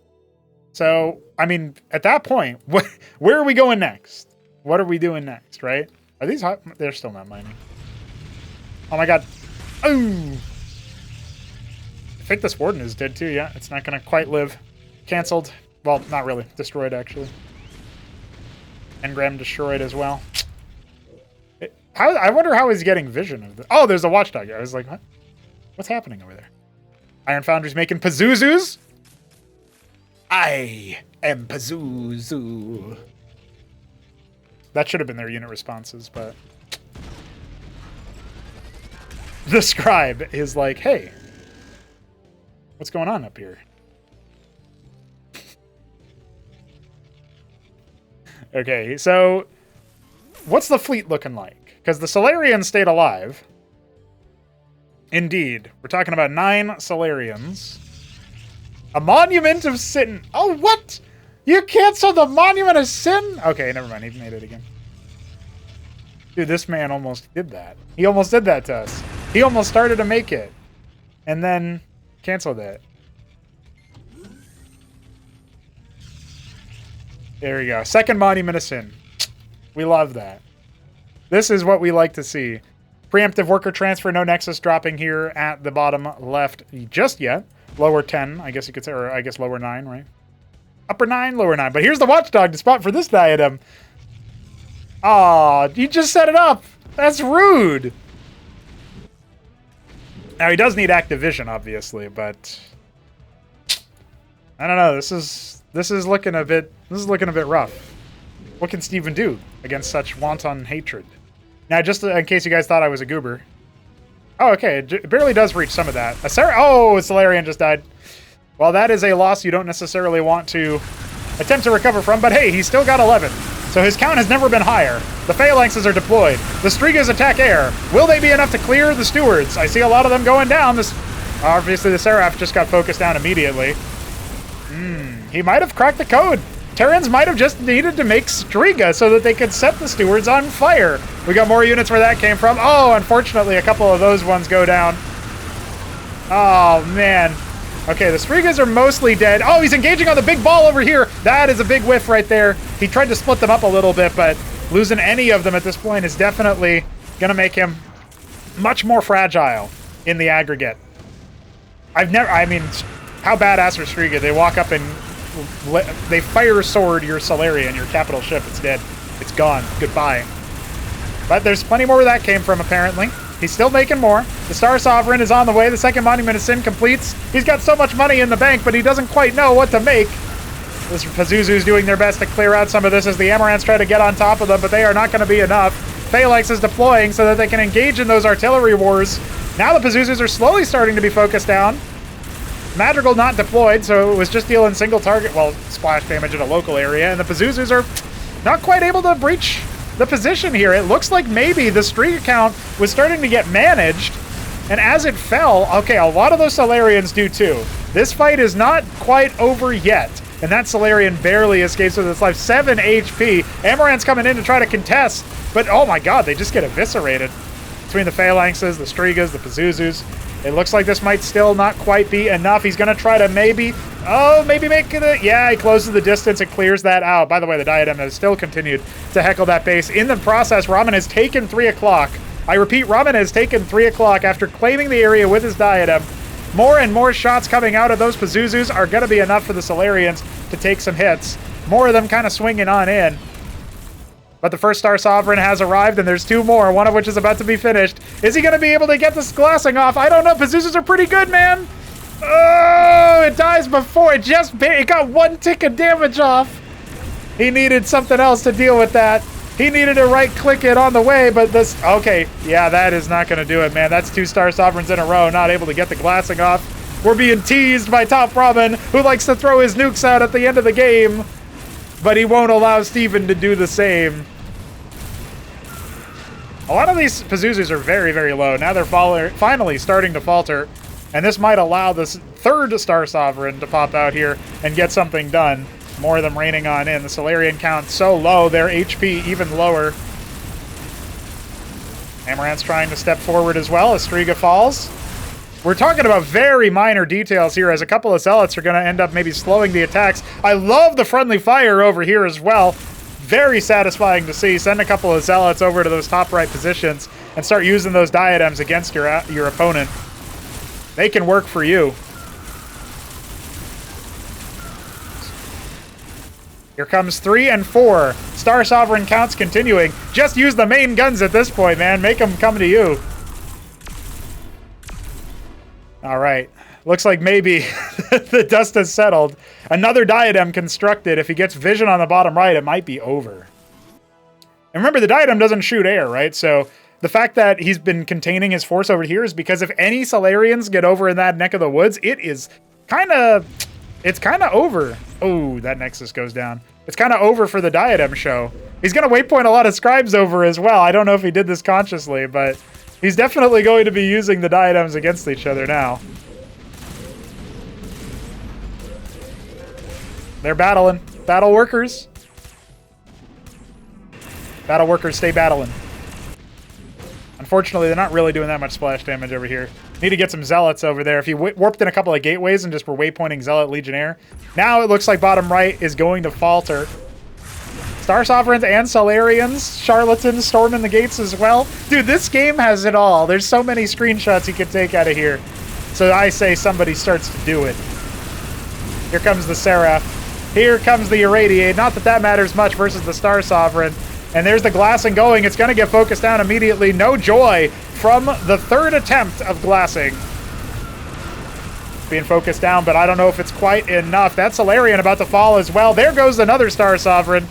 [SPEAKER 1] So, I mean, at that point, where are we going next? What are we doing next, right? Are these hot? They're still not mining. Oh my god. Ooh. I think this Warden is dead too, yeah. It's not going to quite live. Cancelled. Well, not really. Destroyed, actually. Engram destroyed as well. I wonder how he's getting vision of this. Oh, there's a Watchdog. I was like, what? What's happening over there? Iron Foundry's making Pazuzus. I am Pazuzu. That should have been their unit responses, but... The Scribe is like, hey, what's going on up here? Okay, so what's the fleet looking like? Because the Solarians stayed alive. Indeed. We're talking about 9 Solarians. A Monument of Sin. Oh, what? You canceled the Monument of Sin? Okay, never mind. He made it again. Dude, this man almost did that. He almost did that to us. He almost started to make it. And then canceled it. There we go. Second Monument of Sin. We love that. This is what we like to see. Preemptive worker transfer, no Nexus dropping here at the bottom left just yet. Lower 10, I guess you could say, or I guess lower 9, right? Upper 9, lower 9. But here's the Watchdog to spot for this diadem. Aw, you just set it up. That's rude. Now, he does need active vision, obviously, but I don't know. This is looking a bit rough. What can Steven do against such wanton hatred? Now, just in case you guys thought I was a goober. Oh, okay. It barely does reach some of that. Oh, Solarian just died. Well, that is a loss you don't necessarily want to attempt to recover from, but hey, he's still got 11. So his count has never been higher. The Phalanxes are deployed. The Strigas attack air. Will they be enough to clear the Stewards? I see a lot of them going down. Obviously, the Seraph just got focused down immediately. He might have cracked the code. Terrans might have just needed to make Striga so that they could set the Stewards on fire. We got more units where that came from. Oh, unfortunately, a couple of those ones go down. Oh, man. Okay, the Strigas are mostly dead. Oh, he's engaging on the big ball over here. That is a big whiff right there. He tried to split them up a little bit, but losing any of them at this point is definitely going to make him much more fragile in the aggregate. I mean, how badass are Striga? They walk up and they fire sword your Solarian, your capital ship. It's dead. It's gone. Goodbye. But there's plenty more where that came from, apparently. He's still making more. The Star Sovereign is on the way. The second Monument of Sin completes. He's got so much money in the bank, but he doesn't quite know what to make. This Pazuzu's doing their best to clear out some of this as the Amarants try to get on top of them, but they are not going to be enough. Phalanx is deploying so that they can engage in those artillery wars. Now the Pazuzus are slowly starting to be focused down. Madrigal not deployed, so it was just dealing single target, well, splash damage in a local area, and the Pazuzus are not quite able to breach the position here. It looks like maybe the Striga count was starting to get managed, and as it fell, okay, a lot of those Solarians do too. This fight is not quite over yet, and that Solarian barely escapes with its life. 7 HP. Amarant's coming in to try to contest, but oh my god, they just get eviscerated. Between the Phalanxes, the Strigas, the Pazuzus. It looks like this might still not quite be enough. He's going to try to maybe make it. Yeah, he closes the distance and clears that out. By the way, the Diadem has still continued to heckle that base. In the process, Ramen has taken 3 o'clock. I repeat, Ramen has taken 3 o'clock after claiming the area with his Diadem. More and more shots coming out of those Pazuzus are going to be enough for the Solarians to take some hits. More of them kind of swinging on in. But the first Star Sovereign has arrived, and there's 2 more, one of which is about to be finished. Is he going to be able to get this glassing off? I don't know. Pazuzus are pretty good, man. Oh, it dies before. It got 1 tick of damage off. He needed something else to deal with that. He needed to right-click it on the way, but this... Okay, yeah, that is not going to do it, man. That's 2 Star Sovereigns in a row, not able to get the glassing off. We're being teased by TopRamen, who likes to throw his nukes out at the end of the game. But he won't allow Steven to do the same. A lot of these Pazuzus are very, very low. Now they're finally starting to falter. And this might allow this 3rd Star Sovereign to pop out here and get something done. More of them raining on in. The Solarian count so low, their HP even lower. Amarant's trying to step forward as well as Striga falls. We're talking about very minor details here, as a couple of Zealots are going to end up maybe slowing the attacks. I love the friendly fire over here as well. Very satisfying to see. Send a couple of Zealots over to those top right positions and start using those Diadems against your opponent. They can work for you. Here comes 3 and 4. Star Sovereign counts continuing. Just use the main guns at this point, man. Make them come to you. All right. Looks like maybe the dust has settled. Another Diadem constructed. If he gets vision on the bottom right, it might be over. And remember, the Diadem doesn't shoot air, right? So the fact that he's been containing his force over here is because if any Solarians get over in that neck of the woods, it's kind of over. Oh, that Nexus goes down. It's kind of over for the Diadem show. He's going to waypoint a lot of scribes over as well. I don't know if he did this consciously, but he's definitely going to be using the Diadems against each other now. They're battling. Battle workers. Battle workers stay battling. Unfortunately, they're not really doing that much splash damage over here. Need to get some Zealots over there. If you warped in a couple of gateways and just were waypointing Zealot Legionnaire. Now it looks like bottom right is going to falter. Star Sovereigns and Solarians, Charlatans storming the gates as well. Dude, this game has it all. There's so many screenshots you could take out of here. So I say somebody starts to do it. Here comes the Seraph. Here comes the Irradiate. Not that that matters much versus the Star Sovereign. And there's the glassing going. It's going to get focused down immediately. No joy from the third attempt of glassing. Being focused down, but I don't know if it's quite enough. That Solarian about to fall as well. There goes another Star Sovereign.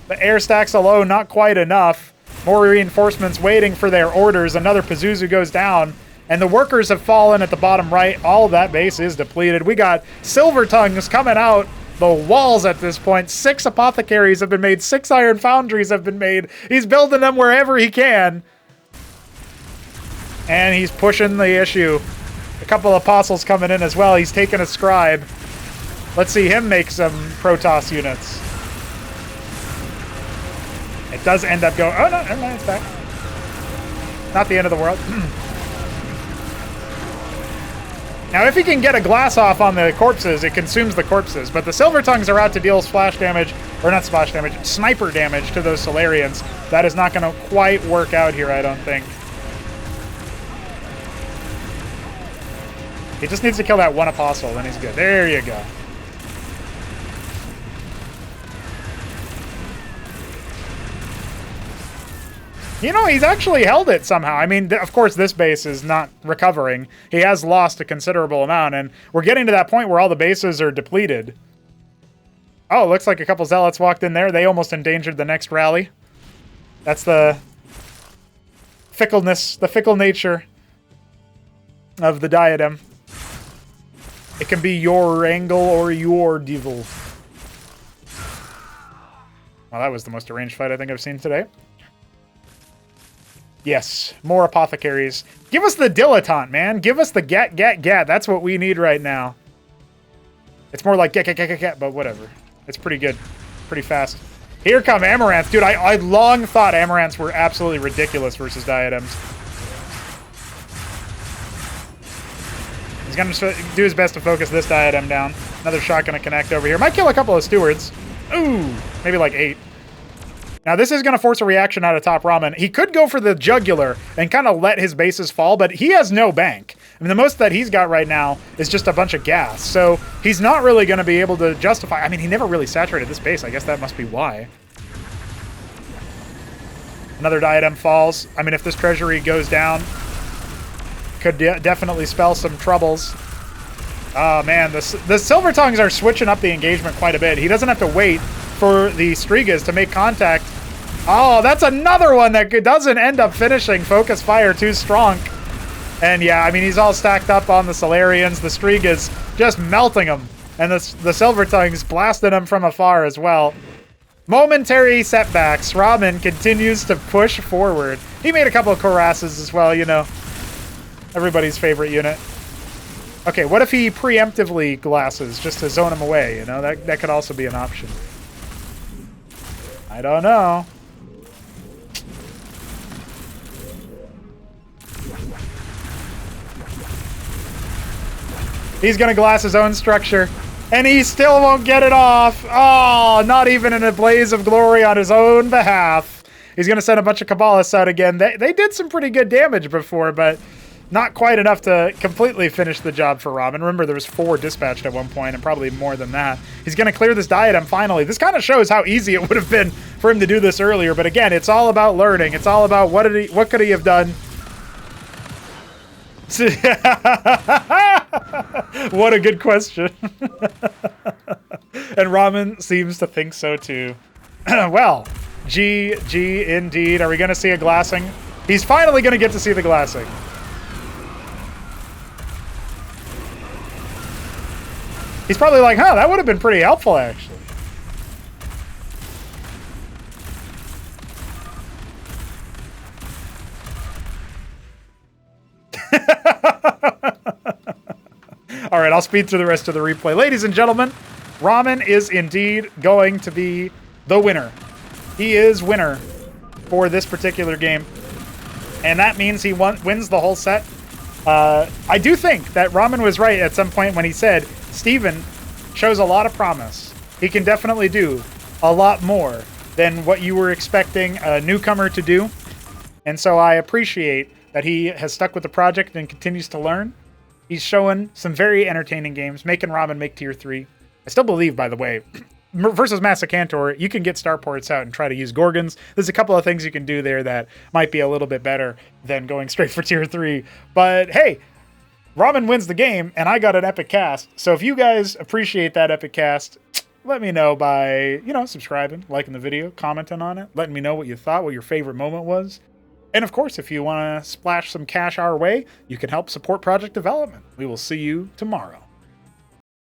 [SPEAKER 1] The air stacks alone, not quite enough. More reinforcements waiting for their orders. Another Pazuzu goes down. And the workers have fallen at the bottom right. All of that base is depleted. We got Silver Tongues coming out the walls at this point. 6 apothecaries have been made. 6 iron foundries have been made. He's building them wherever he can. And he's pushing the issue. A couple apostles coming in as well. He's taking a scribe. Let's see him make some Protoss units. It does end up going... Oh, no, never mind, it's back. Not the end of the world. Now, if he can get a glass off on the corpses, it consumes the corpses. But the Silver Tongues are out to deal splash damage, or not splash damage, sniper damage to those Solarians. That is not going to quite work out here, I don't think. He just needs to kill that one apostle, then he's good. There you go. You know, he's actually held it somehow. I mean, of course, this base is not recovering. He has lost a considerable amount, and we're getting to that point where all the bases are depleted. Oh, looks like a couple Zealots walked in there. They almost endangered the next rally. That's the fickleness, the fickle nature of the Diadem. It can be your angle or your devil. Well, that was the most arranged fight I think I've seen today. Yes, more apothecaries. Give us the dilettante, man. Give us the gat. That's what we need right now. It's more like get, but whatever. It's pretty good. Pretty fast. Here come Amaranths. Dude, I long thought Amaranths were absolutely ridiculous versus Diadems. He's going to do his best to focus this Diadem down. Another shot going to connect over here. Might kill a couple of Stewards. Ooh, maybe like 8. Now, this is going to force a reaction out of TopRamen. He could go for the jugular and kind of let his bases fall, but he has no bank. I mean, the most that he's got right now is just a bunch of gas, so he's not really going to be able to justify... I mean, he never really saturated this base. I guess that must be why. Another Diadem falls. I mean, if this treasury goes down, could definitely spell some troubles. Oh, man, the Silver Tongues are switching up the engagement quite a bit. He doesn't have to wait for the Strigas to make contact. Oh, that's another one that doesn't end up finishing. Focus fire too strong. And yeah, I mean, he's all stacked up on the Solarians. The Strigas just melting them. And the Silver Tongues blasting them from afar as well. Momentary setbacks. Ramen continues to push forward. He made a couple of cuirasses as well, you know. Everybody's favorite unit. Okay, what if he preemptively glasses just to zone him away, you know? That could also be an option. I don't know. He's going to glass his own structure, and he still won't get it off. Oh, not even in a blaze of glory on his own behalf. He's going to send a bunch of Kabbalists out again. They did some pretty good damage before, but not quite enough to completely finish the job for Ramen. Remember, there was 4 dispatched at one point, and probably more than that. He's going to clear this Diadem finally. This kind of shows how easy it would have been for him to do this earlier. But again, it's all about learning. It's all about what could he have done. What a good question. And Ramen seems to think so too. Well, GG indeed. Are we going to see a glassing? He's finally going to get to see the glassing. He's probably like, huh, that would have been pretty helpful, actually. All right, I'll speed through the rest of the replay. Ladies and gentlemen, Ramen is indeed going to be the winner. He is winner for this particular game. And that means he wins the whole set. I do think that Ramen was right at some point when he said, Steven shows a lot of promise. He can definitely do a lot more than what you were expecting a newcomer to do. And so I appreciate that he has stuck with the project and continues to learn. He's showing some very entertaining games, making Ramen make tier 3. I still believe, by the way, versus Massacrantor, you can get starports out and try to use Gorgons. There's a couple of things you can do there that might be a little bit better than going straight for tier 3. But hey, Ramen wins the game, and I got an epic cast. So if you guys appreciate that epic cast, let me know by, subscribing, liking the video, commenting on it, letting me know what you thought, what your favorite moment was. And of course, if you want to splash some cash our way, you can help support project development. We will see you tomorrow.